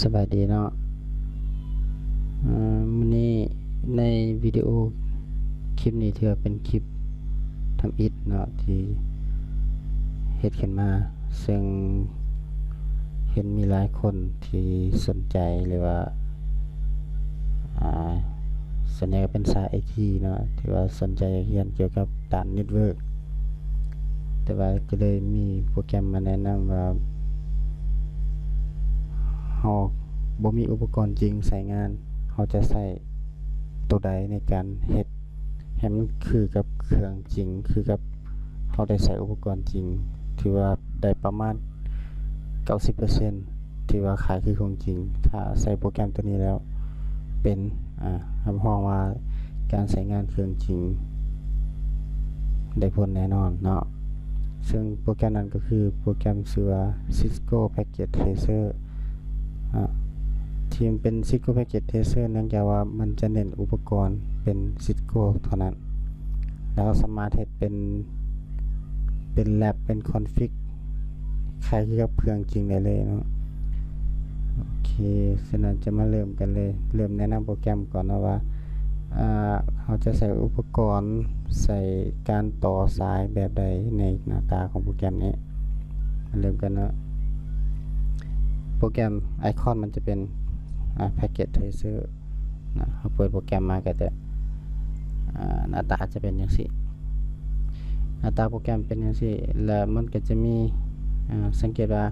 สบายดีเนาะมื้อนี้ในวิดีโอคลิปนี้ถือว่าเป็นคลิปทำอิฐเนาะที่เฮ็ดขึ้นมาซึ่งเห็นมีหลายคนที่สนใจหรือว่าส่วนใหญ่ก็เป็นสายไอทีเนาะที่ว่าสนใจเรียนเกี่ยวกับด้านเน็ตเวิร์กแต่ว่าก็เลยมีโปรแกรมมาแนะนำว่าเฮาบ่มีอุปกรณ์จริงใช้งานเฮาจะใช้ตัวใดในการเฮ็ดให้มันคือกับเครื่องจริงคือกับเฮาได้ใช้อุปกรณ์จริงถือว่าได้ประมาณ 90% ที่ว่าขายคือของจริงถ้าใช้โปรแกรมตัวนี้แล้วเป็นรับรองว่าการใช้งานเครื่องจริงได้ผลแน่นอนเนาะซึ่งโปรแกรมนั้นก็คือโปรแกรมชื่อว่า Cisco Packet Tracer ที่มันเป็น Cisco Packet Tracer เนื่องจากว่ามันจะเน้นอุปกรณ์เป็น Cisco เท่านั้นแล้วสามารถเฮ็ดเป็นแลบเป็นคอนฟิกคล้ายกับเครื่องจริงได้เลยเนาะโอเคฉะนั้นจะมาเริ่มกันเลยเริ่มแนะนำโปรแกรมก่อนนะว่าเขาจะใส่อุปกรณ์ใส่การต่อสายแบบใดในหน้าตาของโปรแกรมนี้มาเริ่มกันนะโปรแกรมไอคอนมันจะเป็นPacket Tracer นะเขาเปิดโปรแกรมมาก็จะหน้าตาจะเป็นอย่างนี้หน้าตาโปรแกรมเป็นอย่างนี้แล้วมันก็จะมีสังเกตว่า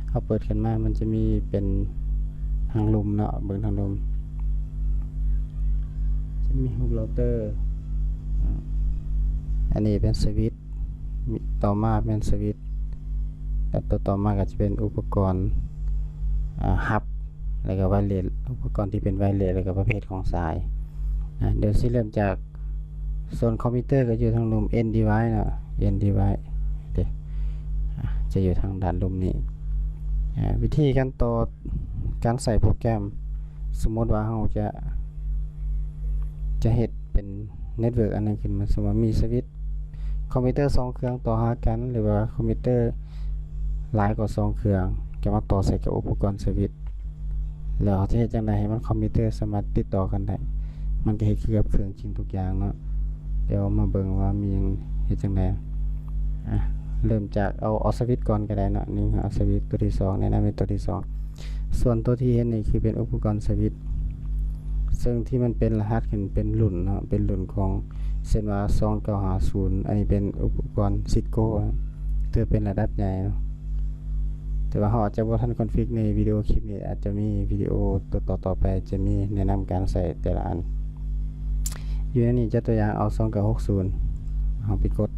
เขาเปิดขึ้นมามันจะมีเป็นทางลมเนาะเบิ่งทางลมจะมีฮูบเราเตอร์อันนี้เป็นสวิตช์ต่อมาเป็นสวิตช์แล้วต่อมาก็จะเป็นอุปกรณ์ฮับแล้วก็ไวเลสอุปกรณ์ที่เป็นไวเลสแล้วก็ประเภทของสายเดี๋ยวสิเริ่มจากโซนคอมพิวเตอร์ก็อยู่ทางลม End device เนาะ End device จะอยู่ทางด้านลมนี้วิธีการต่อการใส่โปรแกรมสมมติว่าเราจะเฮ็ดเป็นเน็ตเวิร์กอันนึงขึ้นมาสมมติมีสวิตช์คอมพิวเตอร์2เครื่องต่อหากันหรือว่าคอมพิวเตอร์หลายกว่า2เครื่องก็มาต่อใส่กับอุปกรณ์สวิตช์แล้วเราจะเฮ็ดจังได๋ให้มันคอมพิวเตอร์สามารถติดต่อกันได้มันก็เฮ็ดคือกับเครื่องจริงทุกอย่างเนาะเดี๋ยวมาเบิ่งว่ามีเฮ็ดจังได๋เริ่มจากเอาสวิตช์ก่อนก็ได้เนาะนี่เอาสวิตช์ตัวที่2แนะนำเป็นตัวที่2ส่วนตัวที่เห็นนี่คือเป็นอุปกรณ์สวิตช์ซึ่งที่มันเป็นรหัสขึ้นเป็นรุ่นเนาะเป็นรุ่นของเช่นว่า2950อันนี้เป็นอุปกรณ์ Cisco ถือเป็นระดับใหญ่เนาะแต่ว่าเราอาจจะบ่ทันคอนฟิกในวิดีโอคลิปนี้อาจจะมีวิดีโอตัวต่อไปจะมีแนะนำการใส่แต่ละอันอยู่ในนี้จะตัวอย่างเอา2960เอาไปกด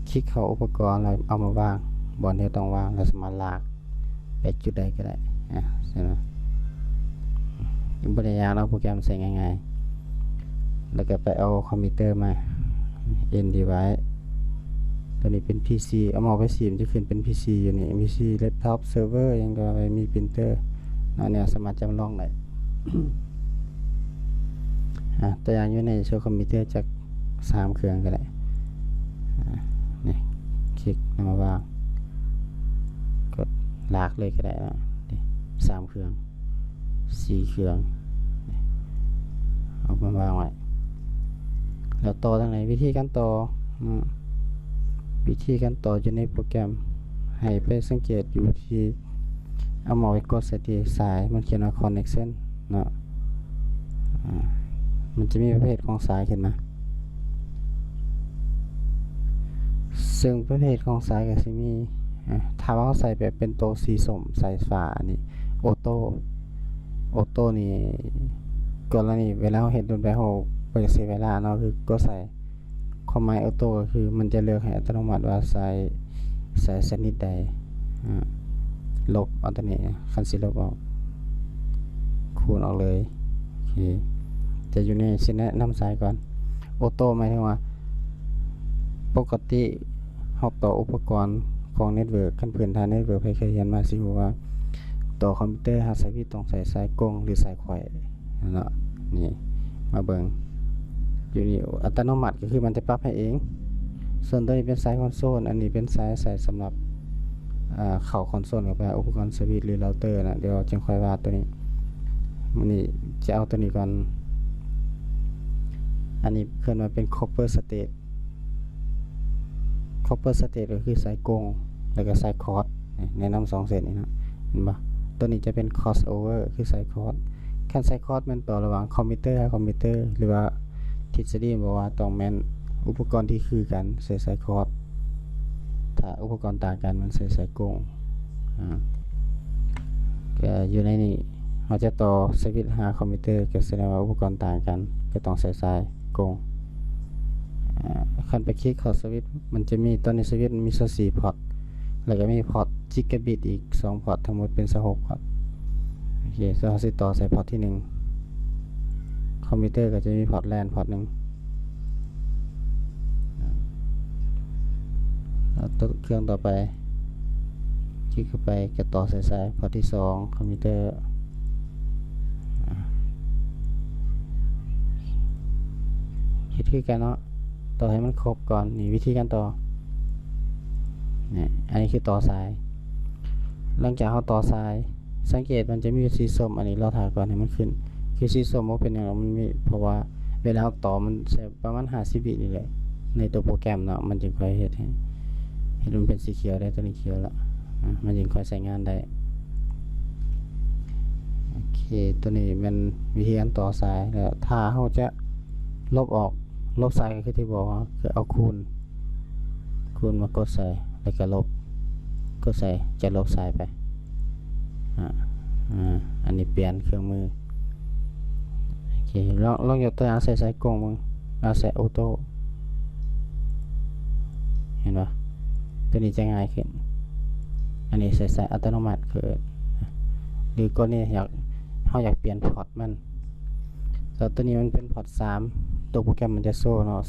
คลิกเข้าอุปกรณ์แล้วเอามาวางบนที่ต้องวางแล้วสามารถลากไปจุดใดก็ได้ใช่ไหมบริยางเราโปรแกรมใส่ง่ายๆแล้วก็ไปเอาคอมพิวเตอร์มา End device ตัวนี้เป็น PC เอามาไว้สีมันจะขึ้นเป็น PC อยู่นี่ PC laptop server ยังก็ไปมีปรินเตอร์เนี่ยสามารถจำลองได้ ตัวอย่างอยู่ในโชว์คอมพิวเตอร์จาก3เครื่องก็ได้นี่คลิกนำมาวางกดลากเลยก็ได้นะ3เครื่อง4เครื่องเอามาวางไว้แล้วต่อทางไหนวิธีการต่ออยู่ในโปรแกรมให้ไปสังเกตอยู่ที่เอามาไว้กดใส่ที่สายมันเขียนว่า connection เนาะมันจะมีประเภทของสายขึ้นมาซึ่งประเภทของสายก็จะมีถ้าว่าเราใส่แบบเป็นโตสีส้มสายฟ้านี่ออโต้นี่กรณีเวลาเราเห็นโดนไปเราบ่อยากเสียเวลาเนาะคือก็ใส่ความหมายออโต้ก็คือมันจะเลือกให้อัตโนมัติว่าใส่ชนิดใดลบเอาตัวนี้คันสิลบออกคูณออกเลยโอเคจะอยู่ในสิแนะนำสายก่อนออโต้หมายถึงว่าปกติเฮาต่ออุปกรณ์ของเน็ตเวิร์กขั้นพื้นฐานเน็ตเวิร์กเคยเรียนมาสิว่าต่อคอมพิวเตอร์หาสวิตช์ต้องใส่สายกงหรือสายไขว้เนาะนี่มาเบิ่งอยู่นี่อัตโนมัติก็คือมันจะปรับให้เองส่วนตัวนี้เป็นสายคอนโซลอันนี้เป็นสายใส่สำหรับ เข้าคอนโซลเข้าไปอุปกรณ์สวิตช์หรือเราเตอร์นะเดี๋ยวจึงค่อยว่าตัวนี้มันนี่จะเอาตัวนี้ก่อนอันนี้เคลื่อนมาเป็น copper state copper state ก็คือสายกงแล้วก็สายคอร์สแนะนำ2เส้นนี้นะเห็นปะตัวนี้จะเป็น crossover คือสายคอร์สขั้นสายคอร์สมันต่อระหว่างคอมพิวเตอร์กับคอมพิวเตอร์หรือว่าทฤษฎีบอกว่าต้องแม่นอุปกรณ์ที่คือกันใส่สายคอร์สถ้าอุปกรณ์ต่างกันมันใส่สายกงก็อยู่ในนี้เราจะต่อสวิตช์หาคอมพิวเตอร์ก็แสดงว่าอุปกรณ์ต่างกันก็ต้องใส่สายกงคันไปคลิกเข้าสวิตช์มันจะมีตอนนี้สวิตช์มี4พอร์ตแล้วก็มีพอร์ตจิกะบิตอีก2พอร์ตทั้งหมดเป็น6พอร์ตโอเคเราสิต่อใส่พอร์ตที่1คอมพิวเตอร์ก็จะมีพอร์ต LAN พอร์ต1แล้วตัวเครื่องต่อไปคลิกเข้าไปก็ต่อสายพอร์ตที่2คอมพิวเตอร์คิดคือกันเนาะต่อให้มันครบก่อนนี่วิธีการต่อเนี่ยอันนี้คือต่อสายหลังจากเขาต่อสายสังเกตมันจะมีสีส้มอันนี้เราถ่ายก่อนให้มันขึ้นคือสีส้มมันเป็นอย่างมันมีเพราะว่าเวลาเราต่อมันใช้ประมาณ50 วินี่แหละในตัวโปรแกรมเนาะมันจึงค่อยเฮ็ดให้มันเป็นสีเขียวได้ตัวนี้เขียวละมันจึงค่อยใช้งานได้โอเคตัวนี้มันวิธีการต่อสายแล้วถ้าเขาจะลบออกลบสายก็คือที่บอกว่าคือเอาคูณมากดใส่แล้วก็ลบก็ใส่จะลบสายไปอันนี้เปลี่ยนเครื่องมือโอเคลองยกตัวอย่างใส่สายกงมึงเอาใส่ออโต้เห็นปะตัวนี้จะง่ายขึ้นอันนี้ใส่สายอัตโนมัติคือหรือก็นี่เขาอยากเปลี่ยนพอร์ตมันตัวนี้มันเป็นพอร์ต3ตัวโปรแกรมมันจะโซ่เนาะ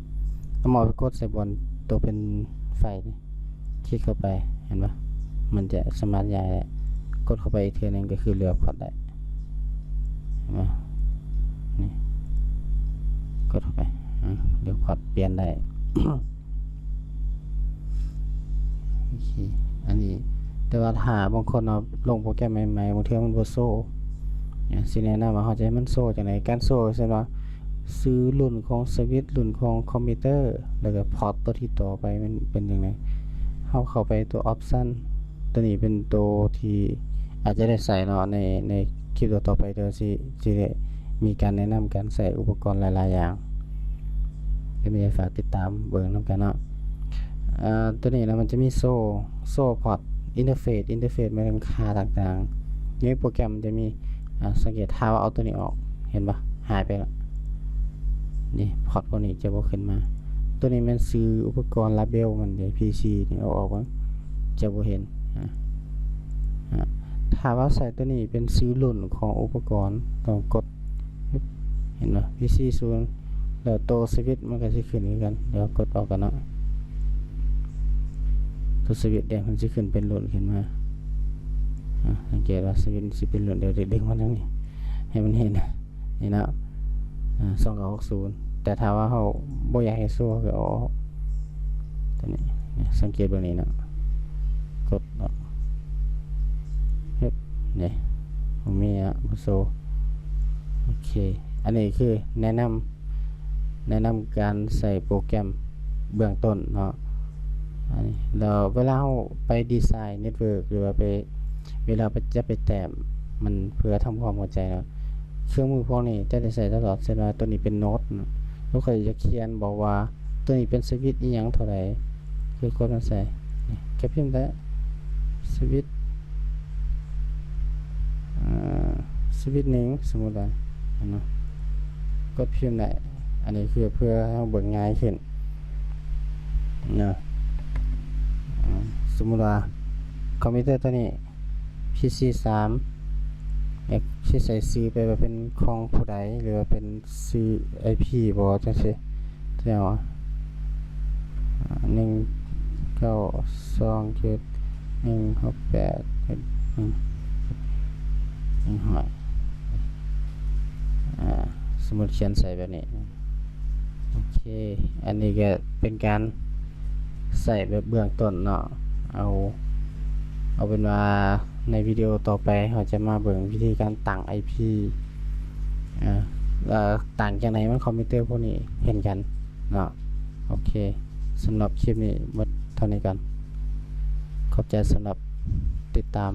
3แล้วมาไปกดใส่บนตัวเป็นไฟนี่คลิกเข้าไปเห็นปะมันจะสมาร์ทใหญ่เลยกดเข้าไปอีกทีนึงก็คือเลือกพอร์ตได้เห็นปะนี่กดเข้าไปเลือกพอร์ตเปลี่ยนได้ โอเคอันนี้แต่ว่าถ้าบางคนเอาลงโปรแกรมใหม่ๆบางทีมันบ่โซ่สิแนะนำว่าเขาจะให้มันโซ่จากไหนการโซ่ใช่ไหมซื้อรุ่นของสวิตช์รุ่นของคอมพิวเตอร์แล้วก็พอร์ตตัวที่ต่อไปมันเป็นยังไงเข้าไปตัวออปชั่นตัวนี้เป็นตัวที่อาจจะได้ใส่เนาะในคลิปต่อไปเดี๋ยวสิได้มีการแนะนำการใส่อุปกรณ์หลายๆอย่างก็มีฝากติดตามเบิ่งนำกันเนาะตัวนี้นะมันจะมีโซ่พอร์ตอินเทอร์เฟซไม่ต้องค่าต่างๆในโปรแกรมมันจะมีสังเกตถ้าว่าเอาตัวนี้ออกเห็นปะหายไปแล้วนี่พอร์ตพวกนี้จะบ่ขึ้นมาตัวนี้มันซื้ออุปกรณ์ลาเบลมันเดี๋ยว PC นี่เอาออกมั้งจะบ่เห็นถ้าว่าใส่ตัวนี้เป็นซื้อรุ่นของอุปกรณ์ต้องกดเห็นปะ PC 0แล้วตัวสวิตช์มันก็สิขึ้นเหมือนกันเดี๋ยวกดออกกันเนาะตัวสวิตช์แดงมันจะขึ้นเป็นรุ่นขึ้นมาสังเกตว่าสวิตช์สิเป็นรุ่นเดี๋ยวดึงมันตรงนี้ให้มันเห็นนี่นะ2960แต่ถ้าว่าเขาบ่อยากให้โซ่ก็เอาตัวนี้สังเกตแบบนี้นะกดนี่ผมมีโซ่โอเคอันนี้คือแนะนำการใส่โปรแกรมเบื้องต้นเนาะอันนี้แล้วเวลาเราไปดีไซน์เน็ตเวิร์กหรือว่าเวลาจะไปแต้มมันเพื่อทำความเข้าใจเนาะเครื่องมือพวกนี้จะได้ใส่ตลอดเช่นว่าตัวนี้เป็นโน้ตเราเคยจะเขียนบอกว่าตัวนี้เป็นสวิตช์อีหยังเท่าไหร่คือกดมาใส่แค่พิมพ์ได้สวิตช์หนึ่งสมมุติว่าเนาะกดพิมพ์ได้อันนี้คือเพื่อให้เบิ่งง่ายขึ้นเนาะสมมุติว่าคอมพิวเตอร์ตัวนี้ PC 3อยากที่ใส่ซื้อไปว่าเป็นของผู้ใดหรือว่าเป็นซื้อ IP บ่จังซี่แนวสมมุติเขียนใส่แบบนี้โอเคอันนี้ก็เป็นการใส่แบบเบื้องต้นเนาะเอา เอาเป็นว่าในวิดีโอต่อไปเราจะมาเบิ่งวิธีการตั้ง IP แล้วต่างจากไหนมันคอมพิวเตอร์พวกนี้เห็นกันเนาะโอเคสำหรับคลิปนี้หมดเท่านี้กันขอบใจสำหรับติดตาม